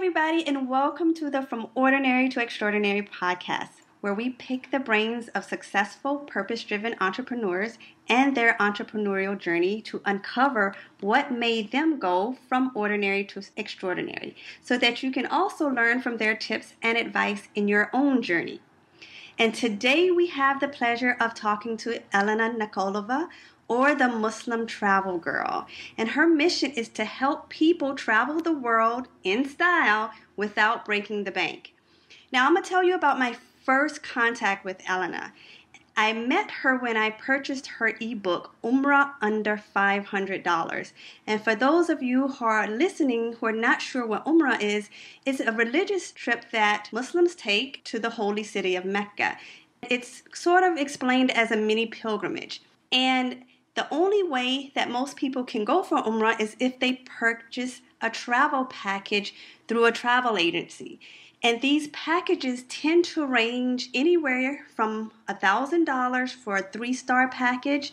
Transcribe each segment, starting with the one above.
everybody, and welcome to the From Ordinary to Extraordinary podcast, where we pick the brains of successful, purpose-driven entrepreneurs and their entrepreneurial journey to uncover what made them go from ordinary to extraordinary, so that you can also learn from their tips and advice in your own journey. And today we have the pleasure of talking to Elena Nikolova, or the Muslim Travel Girl. And her mission is to help people travel the world in style without breaking the bank. Now, I'm going to tell you about my first contact with Elena. I met her when I purchased her ebook, Umrah Under $500. And for those of you who are listening who are not sure what Umrah is, it's a religious trip that Muslims take to the holy city of Mecca. It's sort of explained as a mini pilgrimage. And the only way that most people can go for Umrah is if they purchase a travel package through a travel agency. And these packages tend to range anywhere from $1,000 for a 3-star package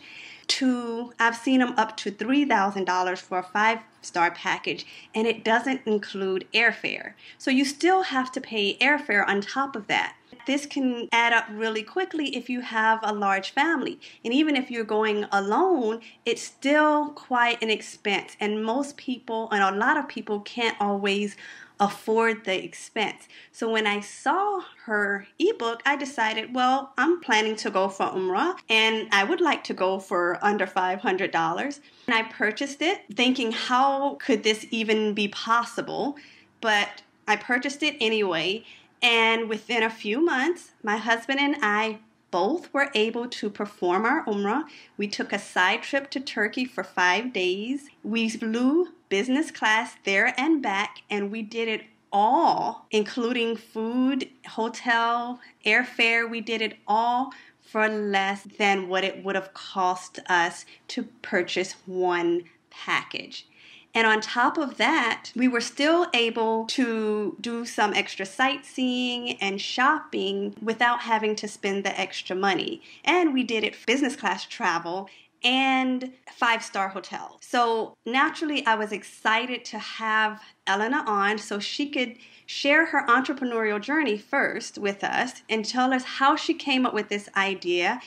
to, I've seen them up to $3,000 for a 5-star package, and it doesn't include airfare. So you still have to pay airfare on top of that. This can add up really quickly if you have a large family. And even if you're going alone, it's still quite an expense. And most people, and a lot of people, can't always afford the expense. So when I saw her ebook, I decided, well, I'm planning to go for Umrah, and I would like to go for under $500. And I purchased it thinking, how could this even be possible? But I purchased it anyway. And within a few months, my husband and I both were able to perform our Umrah. We took a side trip to Turkey for 5 days. We flew business class there and back, and we did it all, including food, hotel, airfare. We did it all for less than what it would have cost us to purchase one package. And on top of that, we were still able to do some extra sightseeing and shopping without having to spend the extra money. And we did it business class travel and 5-star hotel. So naturally, I was excited to have Elena on so she could share her entrepreneurial journey first with us and tell us how she came up with this idea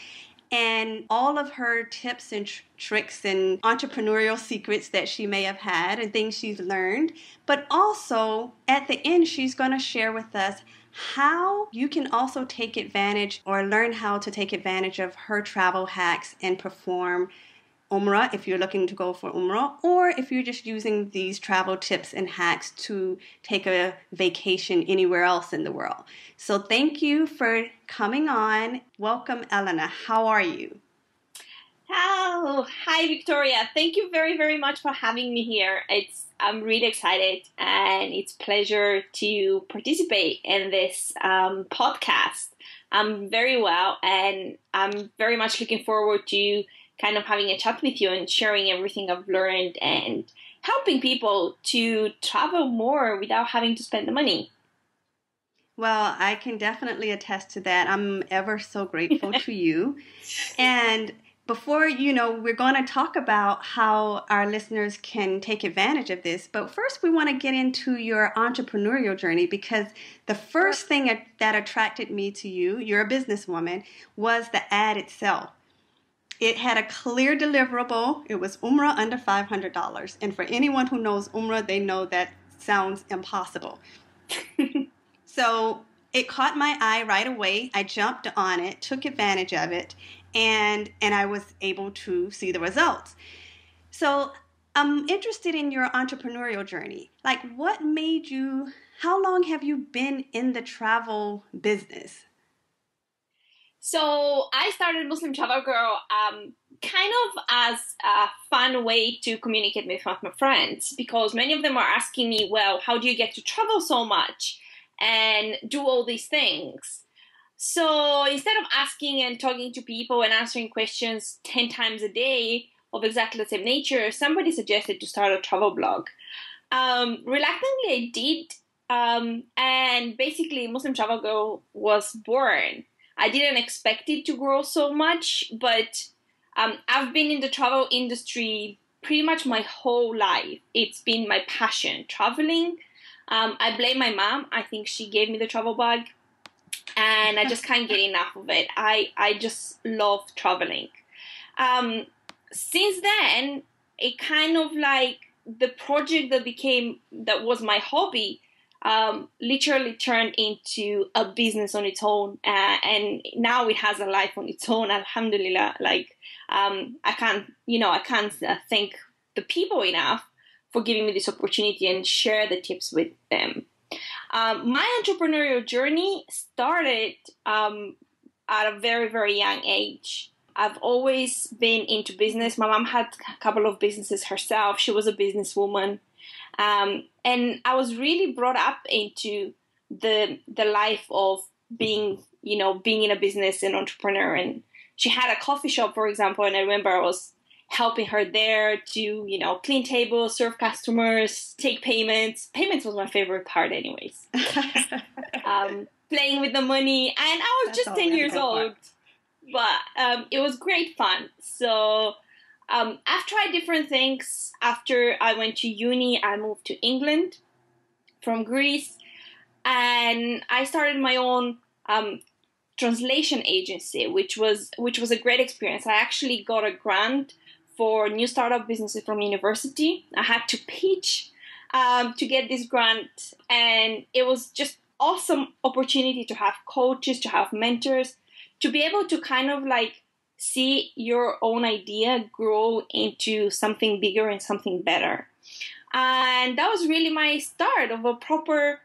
and all of her tips and tricks and entrepreneurial secrets that she may have had and things she's learned. But also, at the end, she's going to share with us how you can also take advantage or learn how to take advantage of her travel hacks and perform Umrah if you're looking to go for Umrah, or if you're just using these travel tips and hacks to take a vacation anywhere else in the world. So thank you for coming on. Welcome, Elena. How are you? Oh, hi, Victoria. Thank you very, very much for having me here. I'm really excited, and it's a pleasure to participate in this podcast. I'm very well, and I'm very much looking forward to kind of having a chat with you and sharing everything I've learned and helping people to travel more without having to spend the money. Well, I can definitely attest to that. I'm ever so grateful to you. And before, we're going to talk about how our listeners can take advantage of this. But first, we want to get into your entrepreneurial journey, because the first thing that attracted me to you, you're a businesswoman, was the ad itself. It had a clear deliverable. It was Umrah under $500. And for anyone who knows Umrah, they know that sounds impossible. So it caught my eye right away. I jumped on it, took advantage of it, and I was able to see the results. So I'm interested in your entrepreneurial journey. Like, how long have you been in the travel business? So I started Muslim Travel Girl kind of as a fun way to communicate with my friends, because many of them are asking me, well, how do you get to travel so much and do all these things? So instead of asking and talking to people and answering questions 10 times a day of exactly the same nature, somebody suggested to start a travel blog. Reluctantly, I did. And basically, Muslim Travel Girl was born. I didn't expect it to grow so much, but I've been in the travel industry pretty much my whole life. It's been my passion, traveling. I blame my mom. I think she gave me the travel bug, and I just can't get enough of it. I just love traveling. Um, since then, it kind of like the project that was my hobby, literally turned into a business on its own, and now it has a life on its own. Alhamdulillah. Like, I can't thank the people enough for giving me this opportunity and share the tips with them. My entrepreneurial journey started at a very, very young age. I've always been into business. My mom had a couple of businesses herself. She was a businesswoman. And I was really brought up into the life of being in a business and entrepreneur. And she had a coffee shop, for example, and I remember I was helping her there to, clean tables, serve customers, take payments. Payments was my favorite part anyways. Playing with the money. And I was just 10 years old. But it was great fun. So I've tried different things. After I went to uni, I moved to England from Greece. And I started my own translation agency, which was a great experience. I actually got a grant for new startup businesses from university. I had to pitch to get this grant, and it was just awesome opportunity to have coaches, to have mentors, to be able to kind of like see your own idea grow into something bigger and something better. And that was really my start of a proper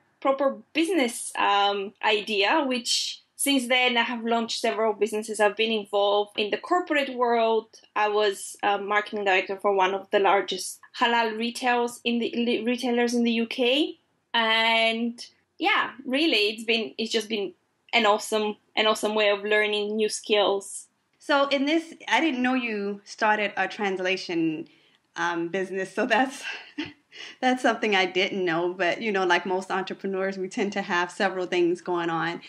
business idea, which since then I have launched several businesses. I've been involved in the corporate world. I was marketing director for one of the largest halal retailers in the UK. And yeah, really it's just been an awesome way of learning new skills. So in this, I didn't know you started a translation business. So that's something I didn't know. But, like most entrepreneurs, we tend to have several things going on.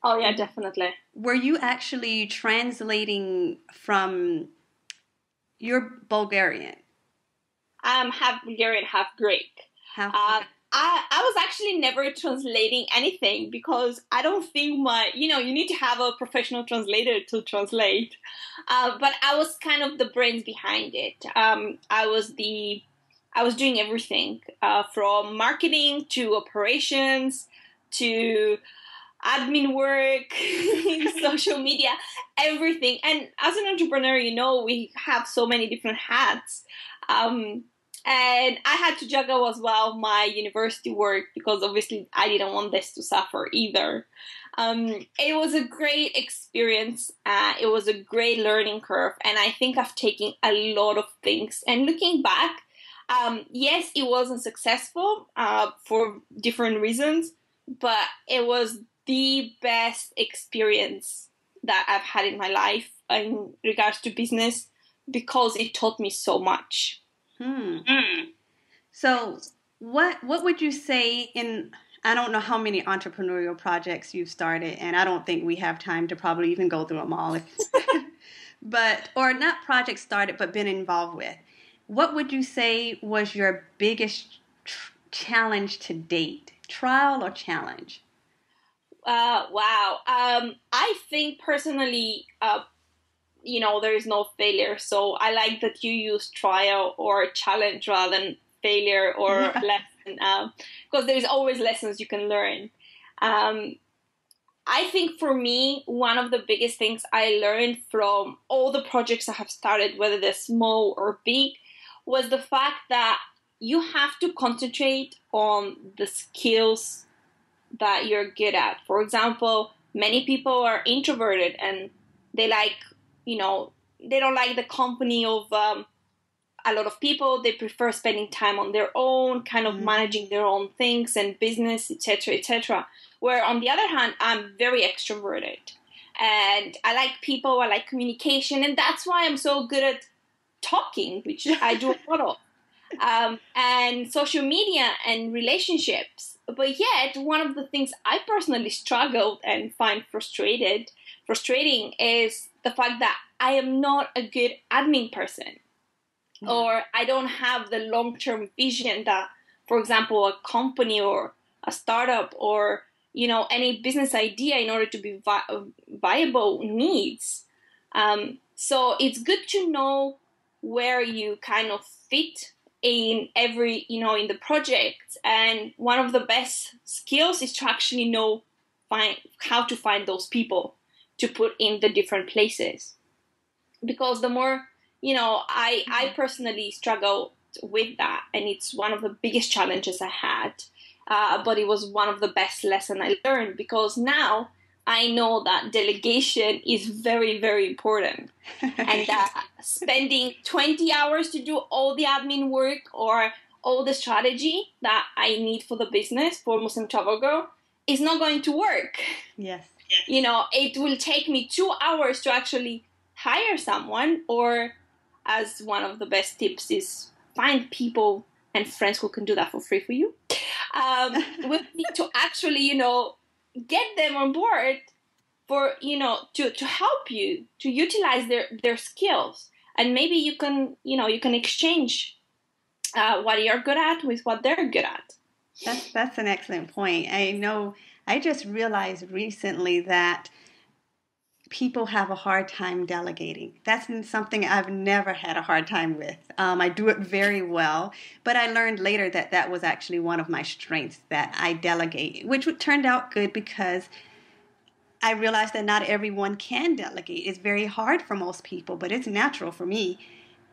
Oh, yeah, definitely. Were you actually translating from your Bulgarian? Half Bulgarian, half Greek. I was actually never translating anything because I don't think you need to have a professional translator to translate. But I was kind of the brains behind it. I was doing everything from marketing to operations to admin work, social media, everything. And as an entrepreneur, we have so many different hats. And I had to juggle as well my university work because obviously I didn't want this to suffer either. It was a great experience. It was a great learning curve. And I think I've taken a lot of things. And looking back, yes, it wasn't successful for different reasons, but it was the best experience that I've had in my life in regards to business because it taught me so much. So what would you say I don't know how many entrepreneurial projects you've started, and I don't think we have time to probably even go through them all, or not projects started, but been involved with. What would you say was your biggest challenge to date? Trial or challenge? Wow. I think personally, there is no failure. So I like that you use trial or challenge rather than failure or lesson, because there's always lessons you can learn. I think for me, one of the biggest things I learned from all the projects I have started, whether they're small or big, was the fact that you have to concentrate on the skills that you're good at. For example, many people are introverted and they they don't like the company of a lot of people. They prefer spending time on their own, kind of managing their own things and business, etc., etc. Where on the other hand, I'm very extroverted and I like people, I like communication, and that's why I'm so good at talking, which I do a lot of. And social media and relationships. But yet, one of the things I personally struggled and find frustrating is the fact that I am not a good admin person. Or I don't have the long-term vision that, for example, a company or a startup or, any business idea in order to be viable needs. So it's good to know where you kind of fit in every, in the project. And one of the best skills is to actually know how to find those people to put in the different places. Because the more, I personally struggle with that, and it's one of the biggest challenges I had. But it was one of the best lessons I learned, because now I know that delegation is very, very important. And that spending 20 hours to do all the admin work or all the strategy that I need for the business, for Muslim Travel Girl, is not going to work. Yes. It will take me 2 hours to actually hire someone, or as one of the best tips is find people and friends who can do that for free for you. We need to actually, get them on board for, to help you to utilize their skills. And maybe you can exchange what you're good at with what they're good at. That's an excellent point. I know I just realized recently that people have a hard time delegating. That's something I've never had a hard time with. I do it very well, but I learned later that that was actually one of my strengths, that I delegate, which turned out good because I realized that not everyone can delegate. It's very hard for most people, but it's natural for me.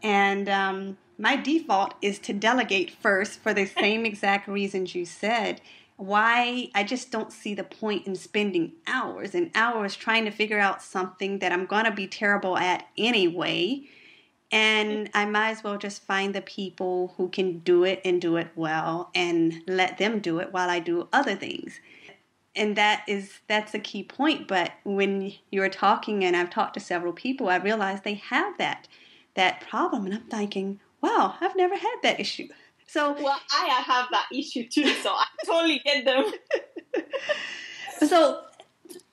And my default is to delegate first for the same exact reasons you said. Why I just don't see the point in spending hours and hours trying to figure out something that I'm going to be terrible at anyway. And I might as well just find the people who can do it and do it well and let them do it while I do other things. And that's a key point. But when you're talking, and I've talked to several people, I realized they have that problem. And I'm thinking, wow, I've never had that issue. So, well, I have that issue too, so I totally get them. So,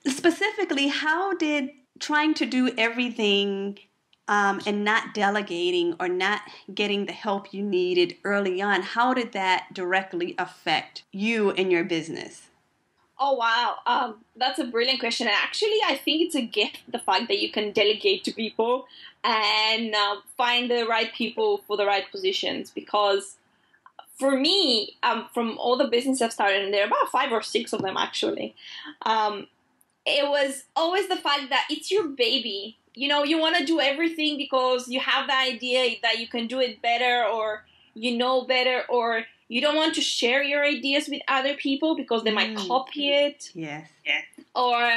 specifically, how did trying to do everything and not delegating or not getting the help you needed early on, how did that directly affect you and your business? Oh, wow. That's a brilliant question. And actually, I think it's a gift, the fact that you can delegate to people and find the right people for the right positions, because for me, from all the businesses I've started, and there are about 5 or 6 of them actually, it was always the fact that it's your baby. You want to do everything because you have the idea that you can do it better, or better, or you don't want to share your ideas with other people because they might copy it. Yes. Or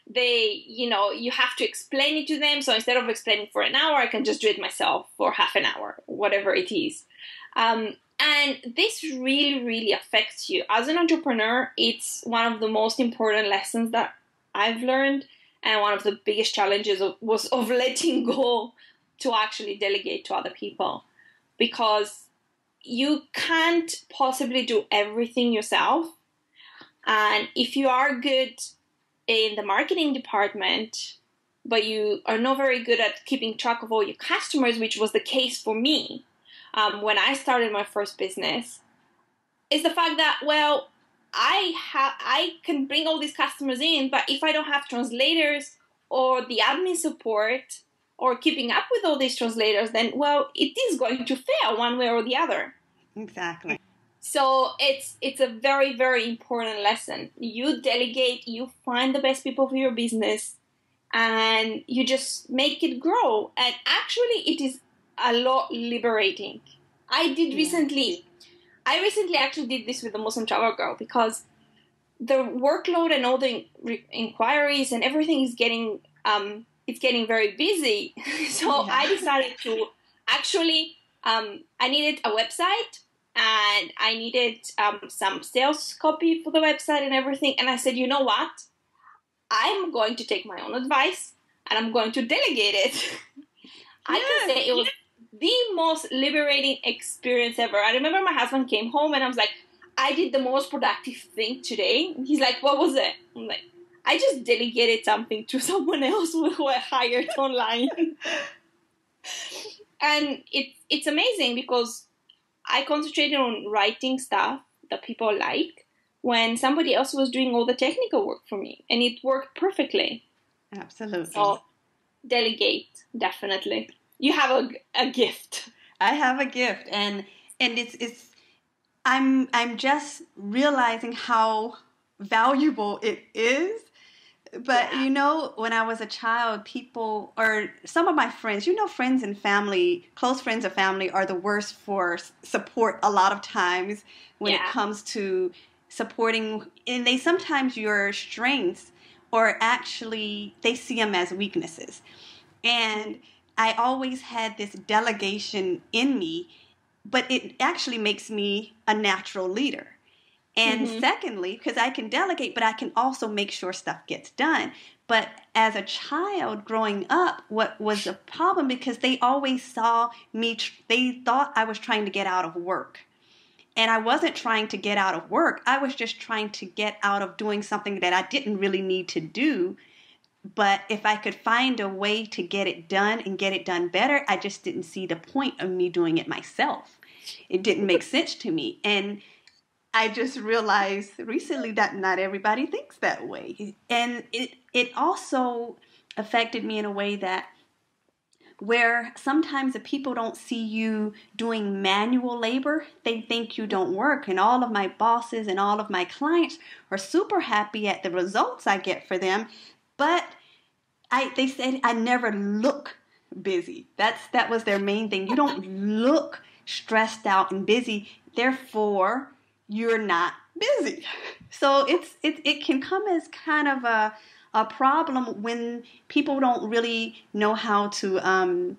they, you have to explain it to them. So instead of explaining for an hour, I can just do it myself for half an hour, whatever it is. And this really, really affects you. As an entrepreneur, it's one of the most important lessons that I've learned, and one of the biggest challenges was of letting go to actually delegate to other people, because you can't possibly do everything yourself. And if you are good in the marketing department, but you are not very good at keeping track of all your customers, which was the case for me, when I started my first business, is the fact that, well, I can bring all these customers in, but if I don't have translators or the admin support or keeping up with all these translators, then, well, it is going to fail one way or the other. Exactly. So it's a very, very important lesson. You delegate, you find the best people for your business, and you just make it grow. And actually, it is a lot liberating. I recently actually did this with the Muslim Travel Girl, because the workload and all the inquiries and everything is getting very busy. So yeah. I decided to actually I needed a website, and I needed some sales copy for the website and everything. And I said, you know what? I'm going to take my own advice, and I'm going to delegate it. I can say it was the most liberating experience ever. I remember my husband came home, and I was like, I did the most productive thing today. And he's like, what was it? I'm like, I just delegated something to someone else who I hired online. And it's amazing, because I concentrated on writing stuff that people like, when somebody else was doing all the technical work for me, and it worked perfectly. Absolutely. So delegate, definitely. You have a gift. I have a gift, and it's I'm just realizing how valuable it is. But when I was a child, people, or some of my friends, friends and family, close friends or family, are the worst for support a lot of times when it comes to supporting. And they sometimes your strengths, or actually they see them as weaknesses. And I always had this delegation in me, but it actually makes me a natural leader. And secondly, because I can delegate, but I can also make sure stuff gets done. But as a child growing up, what was a problem, because they always saw me, they thought I was trying to get out of work. And I wasn't trying to get out of work. I was just trying to get out of doing something that I didn't really need to do. But if I could find a way to get it done and get it done better, I just didn't see the point of me doing it myself. It didn't make sense to me. And I just realized recently that not everybody thinks that way. And it also affected me in a way that where sometimes if people don't see you doing manual labor, they think you don't work. And all of my bosses and all of my clients are super happy at the results I get for them. But they said I never look busy. That was their main thing. You don't look stressed out and busy. Therefore, you're not busy. So it can come as kind of a problem when people don't really know how to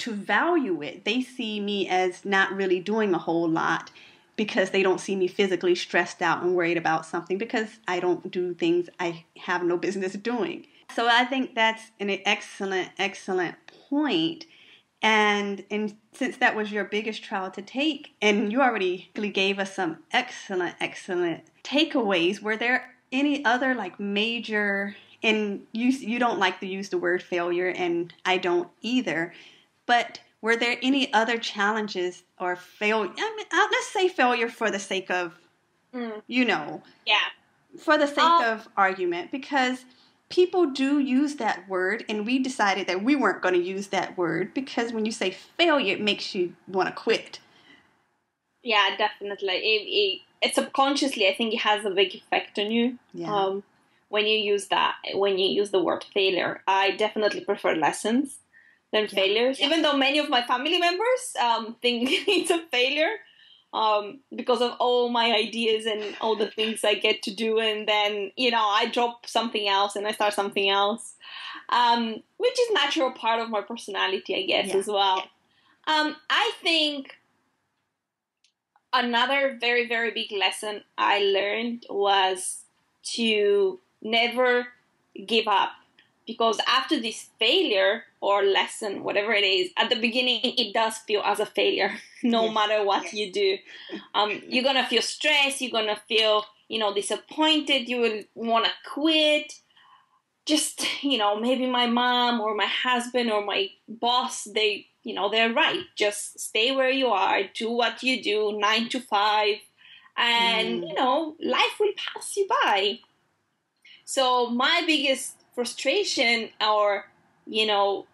value it. They see me as not really doing a whole lot because they don't see me physically stressed out and worried about something, because I don't do things I have no business doing. So I think that's an excellent point. And since that was your biggest trial to take, and you already gave us some excellent takeaways, were there any other major, and you don't like to use the word failure, and I don't either, but were there any other challenges or failure? Let's say failure for the sake of, for the sake of argument, because people do use that word, and we decided that we weren't going to use that word because when you say failure, it makes you want to quit. Yeah, definitely. It subconsciously, I think it has a big effect on you. Yeah. When you use the word failure. I definitely prefer lessons than failures, even though many of my family members think it's a failure. Because of all my ideas and all the things I get to do, and then I drop something else and I start something else, which is natural part of my personality, I guess, as well. I think another very, very big lesson I learned was to never give up. Because after this failure or lesson, whatever it is, at the beginning, it does feel as a failure, no matter what you do. You're going to feel stressed. You're going to feel, disappointed. You will want to quit. Just, maybe my mom or my husband or my boss, they're right. Just stay where you are. Do what you do, 9 to 5. And, life will pass you by. So my biggest frustration or,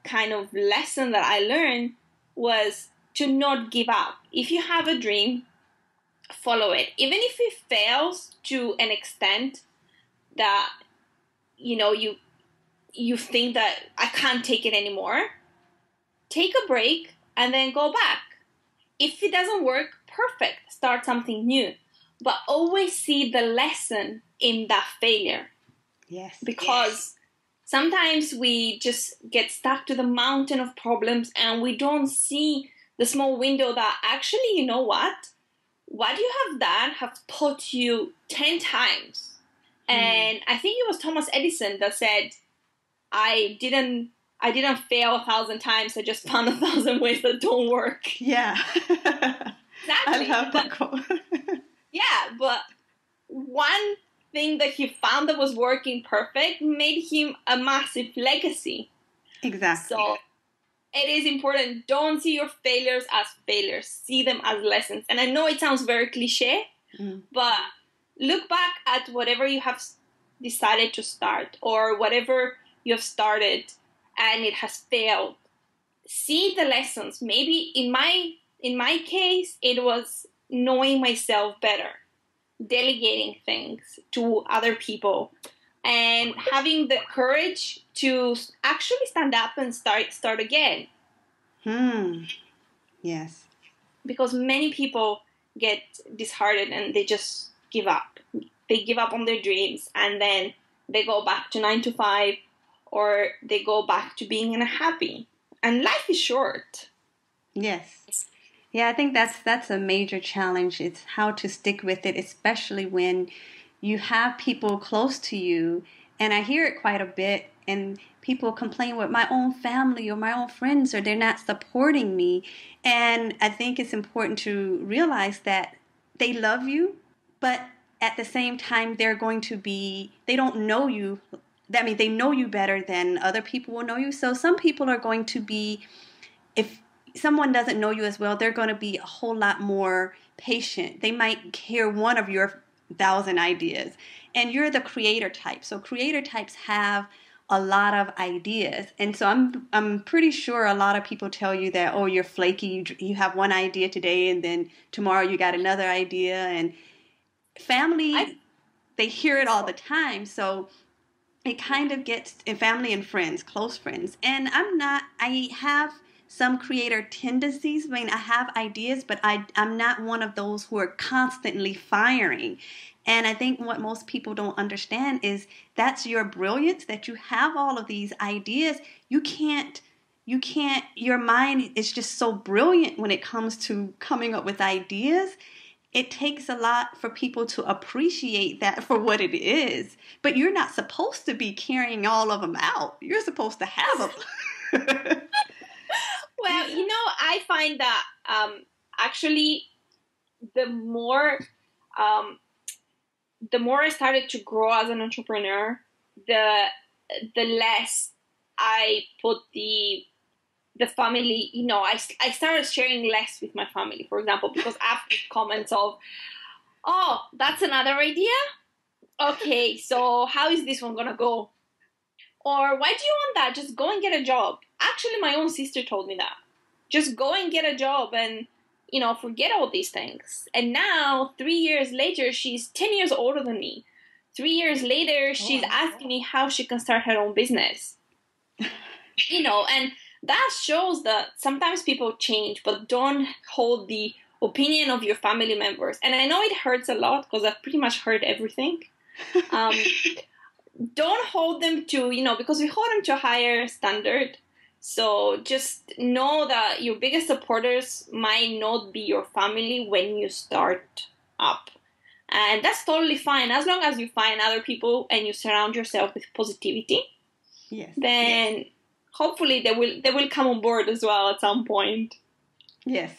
kind of lesson that I learned was to not give up. If you have a dream, follow it. Even if it fails to an extent that, you think that I can't take it anymore, take a break and then go back. If it doesn't work, perfect. Start something new. But always see the lesson in that failure. Yes. Because sometimes we just get stuck to the mountain of problems and we don't see the small window that actually, you know what you have done have taught you 10 times. And I think it was Thomas Edison that said, I didn't fail 1,000 times. I just found 1,000 ways that don't work. Yeah. Exactly. I love that quote. Yeah, but one thing that he found that was working perfect made him a massive legacy. Exactly. So it is important. Don't see your failures as failures. See them as lessons. And I know it sounds very cliche, But look back at whatever you have decided to start or whatever you have started and it has failed. See the lessons. Maybe in my case, it was knowing myself better, delegating things to other people, and having the courage to actually stand up and start again. Yes. Because many people get disheartened and they just give up. They give up on their dreams and then they go back to 9 to 5 or they go back to being unhappy. And life is short. Yes. Yeah, I think that's a major challenge. It's how to stick with it, especially when you have people close to you. And I hear it quite a bit. And people complain with my own family or my own friends, or they're not supporting me. And I think it's important to realize that they love you, but at the same time, they don't know you. I mean, they know you better than other people will know you. So some people are going to be, if someone doesn't know you as well, they're going to be a whole lot more patient. They might hear one of your 1,000 ideas, and you're the creator type. So creator types have a lot of ideas, and so I'm pretty sure a lot of people tell you that, oh, you're flaky. You have one idea today, and then tomorrow you got another idea. And family, they hear it all the time. So it kind of gets in family and friends, close friends. And I have some creator tendencies. I mean, I have ideas, but I'm not one of those who are constantly firing. And I think what most people don't understand is that's your brilliance, that you have all of these ideas. You can't, your mind is just so brilliant when it comes to coming up with ideas. It takes a lot for people to appreciate that for what it is. But you're not supposed to be carrying all of them out. You're supposed to have them. Well, I find that actually the more I started to grow as an entrepreneur, the less I put the family, I started sharing less with my family, for example, because after comments of, oh, that's another idea? Okay, so how is this one gonna go? Or why do you want that? Just go and get a job. Actually, my own sister told me that. Just go and get a job and, forget all these things. And now, 3 years later, she's 10 years older than me. 3 years later, she's asking me how she can start her own business. And that shows that sometimes people change, but don't hold the opinion of your family members. And I know it hurts a lot because I've pretty much heard everything. Don't hold them to, because we hold them to a higher standard. So just know that your biggest supporters might not be your family when you start up. And that's totally fine. As long as you find other people and you surround yourself with positivity, then hopefully they will come on board as well at some point. Yes.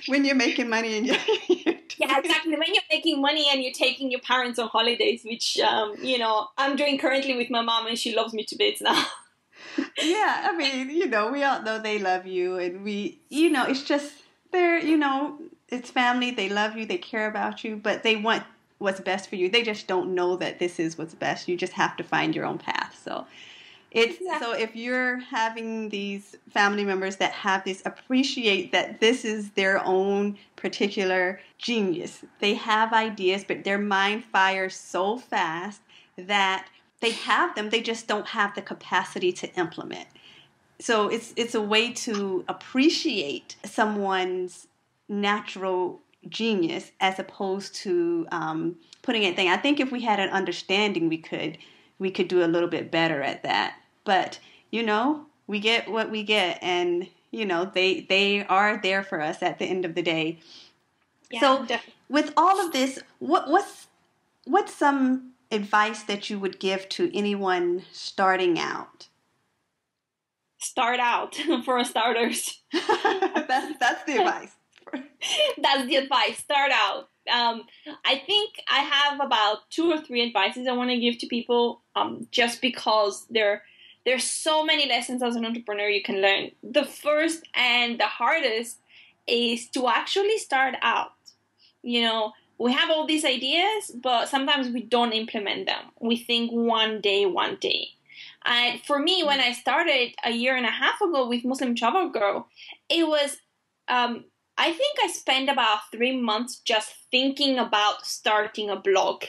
When you're making money and yeah, exactly. When you're making money and you're taking your parents on holidays, which, I'm doing currently with my mom, and she loves me to bits now. Yeah, I mean, we all know they love you, and it's just, it's family. They love you. They care about you, but they want what's best for you. They just don't know that this is what's best. You just have to find your own path. So so if you're having these family members that have this, appreciate that this is their own particular genius. They have ideas, but their mind fires so fast that they have them. They just don't have the capacity to implement. So it's a way to appreciate someone's natural genius as opposed to putting anything. I think if we had an understanding, we could do a little bit better at that. But, we get what we get, and, they are there for us at the end of the day. Yeah, so definitely. With all of this, what's some advice that you would give to anyone starting out? Start out for starters. That's the advice. That's the advice. Start out. I think I have about 2 or 3 advices I want to give to people, just because there's so many lessons as an entrepreneur you can learn. The first and the hardest is to actually start out. we have all these ideas, but sometimes we don't implement them. We think one day. And for me, when I started a year and a half ago with Muslim Travel Girl, it was, I think I spent about 3 months just thinking about starting a blog.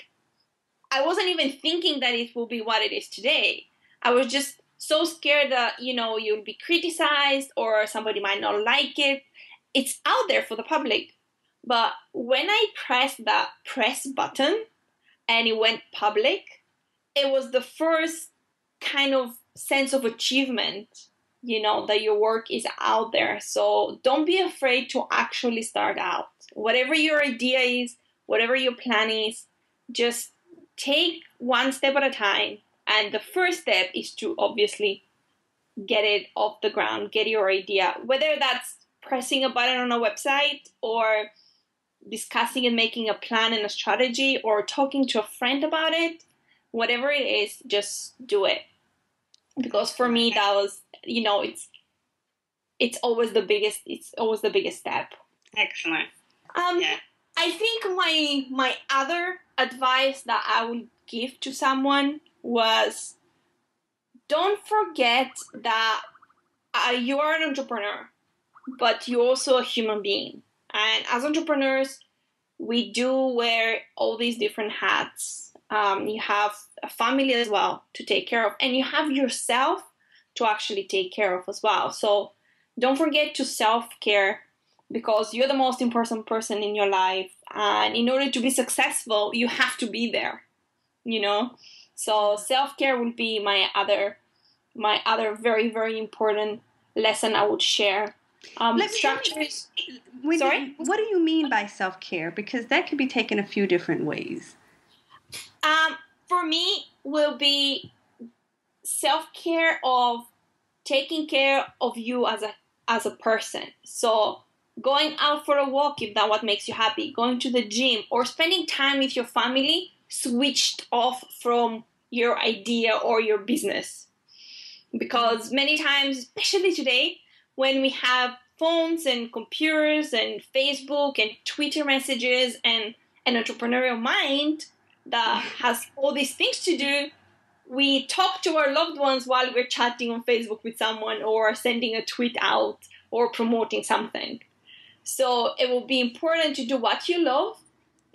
I wasn't even thinking that it will be what it is today. I was just so scared that, you'll be criticized or somebody might not like it. It's out there for the public. But when I pressed that press button and it went public, it was the first kind of sense of achievement, that your work is out there. So don't be afraid to actually start out. Whatever your idea is, whatever your plan is, just take one step at a time. And the first step is to obviously get it off the ground, get your idea, whether that's pressing a button on a website or discussing and making a plan and a strategy or talking to a friend about it. Whatever it is, just do it. Because for me, that was, it's always the biggest step. Excellent. Yeah. I think my other advice that I would give to someone was, don't forget that you are an entrepreneur, but you're also a human being. And as entrepreneurs, we do wear all these different hats. You have a family as well to take care of, and you have yourself to actually take care of as well. So don't forget to self-care, because you're the most important person in your life. And in order to be successful, you have to be there, So self-care would be my other very, very important lesson I would share. Structures. Sorry? What do you mean by self-care? Because that could be taken a few different ways. For me, will be self-care of taking care of you as a person. So going out for a walk, if that's what makes you happy, going to the gym, or spending time with your family, switched off from your idea or your business. Because many times, especially today, when we have phones and computers and Facebook and Twitter messages and an entrepreneurial mind that has all these things to do, we talk to our loved ones while we're chatting on Facebook with someone or sending a tweet out or promoting something. So it will be important to do what you love,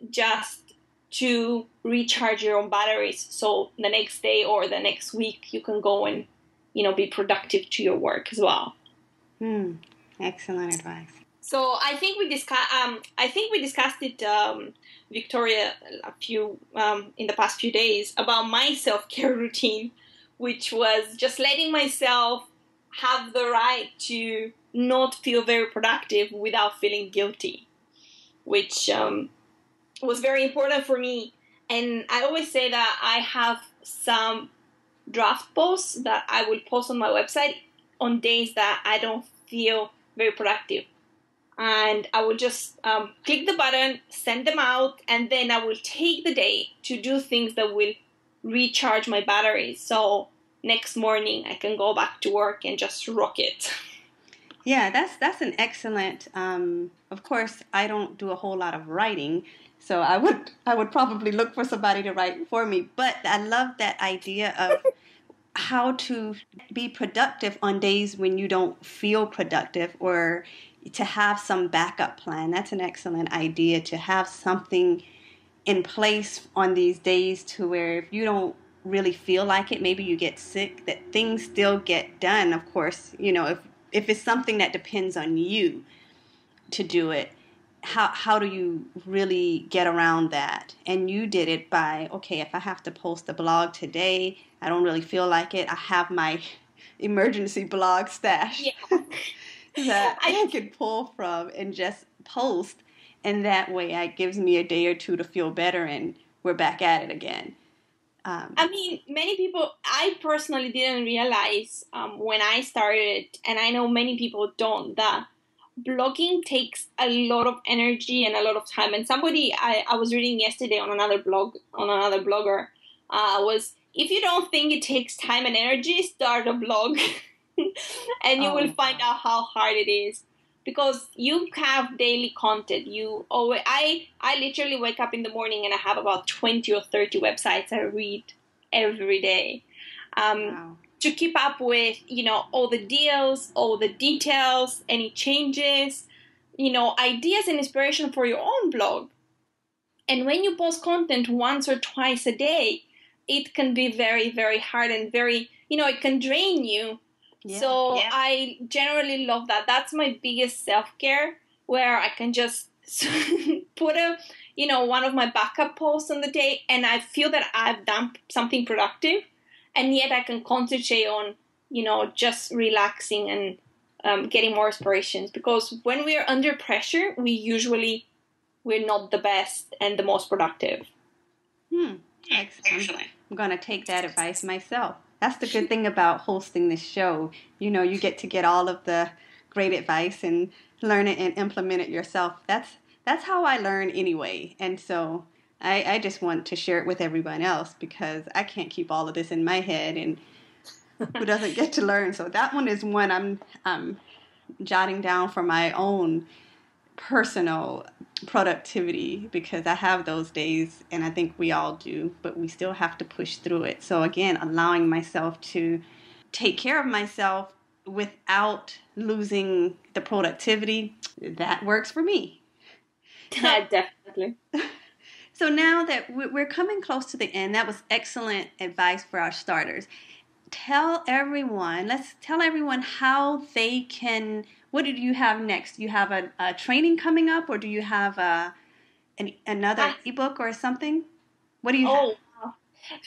just to recharge your own batteries. So the next day or the next week, you can go and, be productive to your work as well. Excellent advice. So I think we discussed it, Victoria, in the past few days about my self-care routine, which was just letting myself have the right to not feel very productive without feeling guilty, which was very important for me. And I always say that I have some draft posts that I will post on my website on days that I don't feel very productive. And I will just click the button, send them out, and then I will take the day to do things that will recharge my batteries. So next morning I can go back to work and just rock it. Yeah, that's an excellent. Of course, I don't do a whole lot of writing, so I would probably look for somebody to write for me. But I love that idea of how to be productive on days when you don't feel productive, or to have some backup plan. That's an excellent idea, to have something in place on these days to where if you don't really feel like it, maybe you get sick, that things still get done. Of course, if it's something that depends on you to do it, how do you really get around that? And you did it by, okay, if I have to post a blog today, I don't really feel like it, I have my emergency blog stash. Yeah. That I can pull from and just post, and that way it gives me a day or two to feel better, and we're back at it again. Many people, I personally didn't realize when I started, and I know many people don't, that blogging takes a lot of energy and a lot of time. And somebody I was reading yesterday on another blogger was, if you don't think it takes time and energy, start a blog. And you will find out how hard it is. because you have daily content. I literally wake up in the morning and I have about 20 or 30 websites I read every day. Wow. To keep up with, all the deals, all the details, any changes, ideas and inspiration for your own blog. And when you post content once or twice a day, it can be very, very hard and very, it can drain you. Yeah, so yeah. I generally love that. That's my biggest self-care, where I can just put one of my backup posts on the day, and I feel that I've done something productive, and yet I can concentrate on, just relaxing and getting more inspirations. Because when we're under pressure, we're not the best and the most productive. Excellent. I'm going to take that advice myself. That's the good thing about hosting this show. You get to get all of the great advice and learn it and implement it yourself. That's how I learn anyway. And so I just want to share it with everyone else, because I can't keep all of this in my head, and who doesn't get to learn. So that one is one I'm jotting down for my own personal productivity, because I have those days, and I think we all do, but we still have to push through it. So again, allowing myself to take care of myself without losing the productivity, that works for me. Yeah, definitely. So now that we're coming close to the end, that was excellent advice for our starters. Let's tell everyone how they can. What do you have next? You have a training coming up, or do you have another ebook or something? What do you have?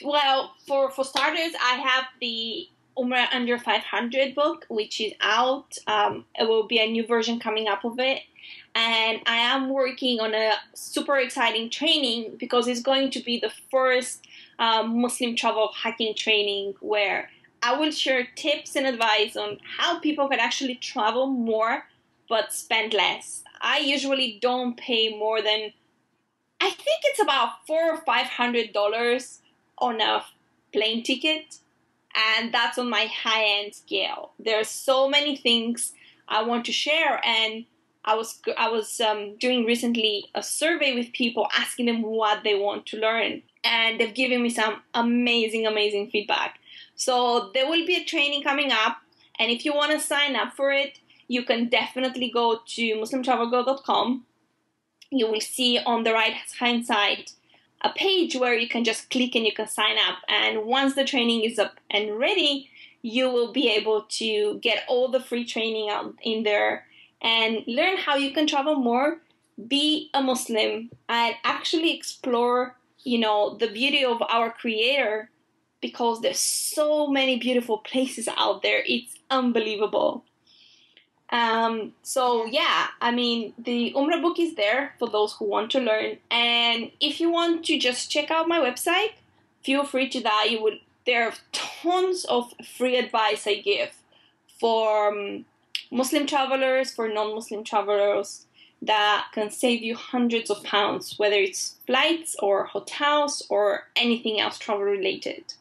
Well, for starters, I have the Umrah Under 500 book, which is out. It will be a new version coming up of it. And I am working on a super exciting training, because it's going to be the first Muslim travel hacking training, where I will share tips and advice on how people can actually travel more but spend less. I usually don't pay more than, I think it's about $400 or $500 on a plane ticket, and that's on my high-end scale. There are so many things I want to share, and I was doing recently a survey with people, asking them what they want to learn, and they've given me some amazing feedback. So there will be a training coming up, and if you want to sign up for it, you can definitely go to muslimtravelgirl.com. You will see on the right-hand side a page where you can just click and you can sign up. And once the training is up and ready, you will be able to get all the free training out in there and learn how you can travel more, be a Muslim, and actually explore, the beauty of our Creator, because there's so many beautiful places out there. It's unbelievable. The Umrah book is there for those who want to learn. And if you want to just check out my website, feel free to that. There are tons of free advice I give for Muslim travelers, for non-Muslim travelers, that can save you hundreds of pounds, whether it's flights or hotels or anything else travel related.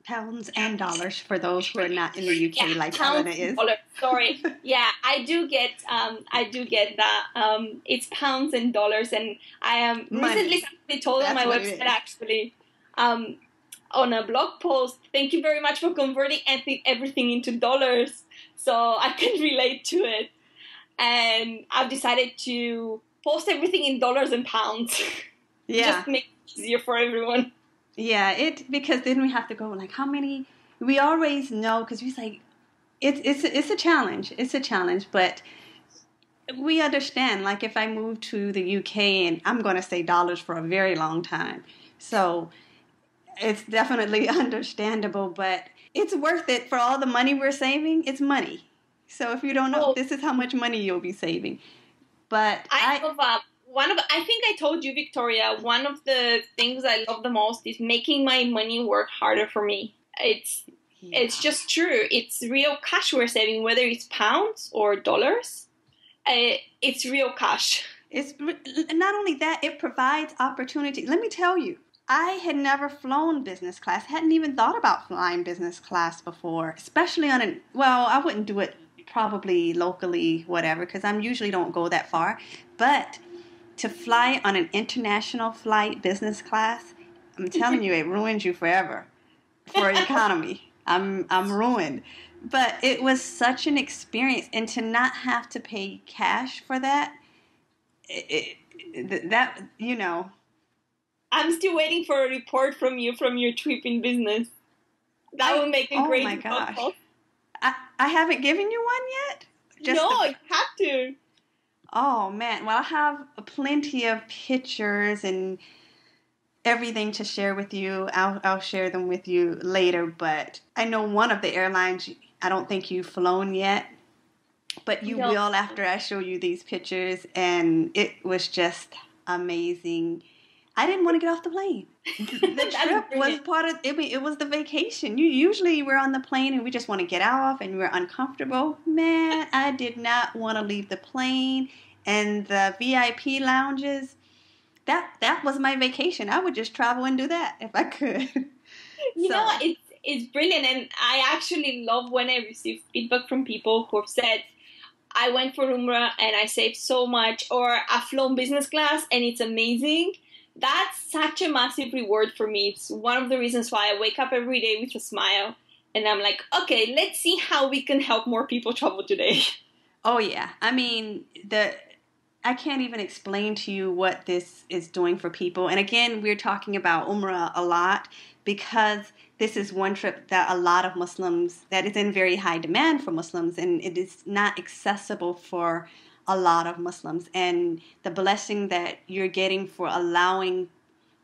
Pounds and dollars for those who are not in the UK, like Helena is. Sorry, yeah, I do get that. It's pounds and dollars, and I am recently told on my website actually, on a blog post. Thank you very much for converting everything into dollars, so I can relate to it. And I've decided to post everything in dollars and pounds. Yeah, just make it easier for everyone. Yeah, because then we have to go like how many. We always know, because we say it's a challenge. It's a challenge, but we understand. Like if I move to the UK, and I'm going to say dollars for a very long time, so it's definitely understandable. But it's worth it for all the money we're saving. It's money. So if you don't know, this is how much money you'll be saving. But I think I told you, Victoria, one of the things I love the most is making my money work harder for me. It's just true. It's real cash we're saving, whether it's pounds or dollars. It's real cash. It's not only that, it provides opportunity. Let me tell you, I had never flown business class, hadn't even thought about flying business class before, especially I wouldn't do it probably locally, whatever, because I usually don't go that far. But to fly on an international flight, business class, I'm telling you, it ruins you forever for economy. I'm ruined. But it was such an experience, and to not have to pay cash for that, that, you know. I'm still waiting for a report from you from your trip in business. That would make a oh great my gosh. podcast. I haven't given you one yet? No, you have to. Oh, man. Well, I have plenty of pictures and everything to share with you. I'll share them with you later, but I know one of the airlines, I don't think you've flown yet, but you will after I show you these pictures, and it was just amazing. I didn't want to get off the plane. The trip was part of it. It was the vacation. Usually we're on the plane and we just want to get off and we're uncomfortable. Man, I did not want to leave the plane and the VIP lounges. That was my vacation. I would just travel and do that if I could. You know, it's brilliant, and I actually love when I receive feedback from people who have said, I went for Umrah and I saved so much, or I've flown business class and it's amazing. That's such a massive reward for me. It's one of the reasons why I wake up every day with a smile and I'm like, okay, let's see how we can help more people travel today. Oh yeah. I mean, I can't even explain to you what this is doing for people. And again, we're talking about Umrah a lot because this is one trip that a lot of Muslims, that is in very high demand for Muslims, and it is not accessible for a lot of Muslims. And the blessing that you're getting for allowing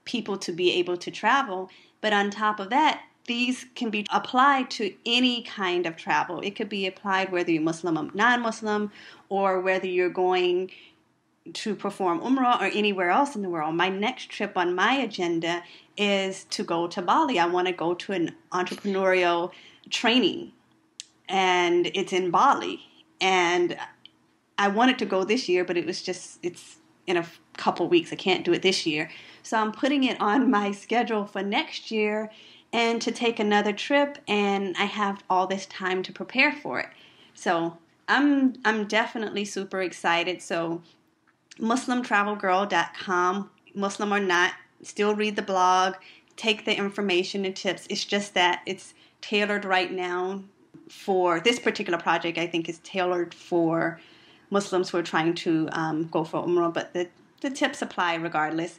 people to be able to travel. But on top of that, these can be applied to any kind of travel. It could be applied whether you're Muslim or non-Muslim, or whether you're going to perform Umrah or anywhere else in the world. My next trip on my agenda is to go to Bali. I want to go to an entrepreneurial training, and it's in Bali. And I wanted to go this year, but it's in a couple weeks. I can't do it this year. So I'm putting it on my schedule for next year and to take another trip, and I have all this time to prepare for it. So I'm definitely super excited. So MuslimTravelGirl.com, Muslim or not, still read the blog, take the information and tips. It's just that it's tailored right now for this particular project. I think is tailored for Muslims who are trying to go for Umrah, but the tips apply regardless.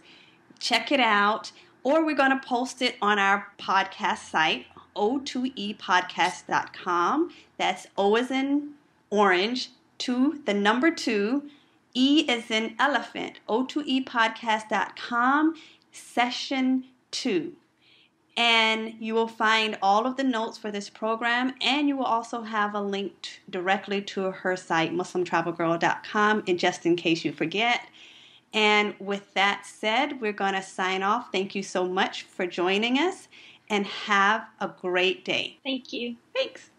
Check it out, or we're going to post it on our podcast site, o2epodcast.com. That's O as in orange, 2, the number 2, E as in elephant, o2epodcast.com, session 2. And you will find all of the notes for this program, and you will also have a link directly to her site, MuslimTravelGirl.com, and just in case you forget. And with that said, we're going to sign off. Thank you so much for joining us, and have a great day. Thank you. Thanks.